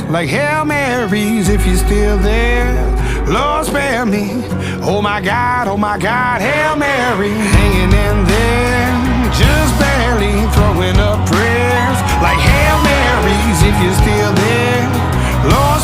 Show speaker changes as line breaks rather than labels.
like Hail Marys if you're still there. Lord spare me, oh my God, Hail Mary, hanging in there, just barely throwing up prayers, like Hail Marys if you're still there. Lord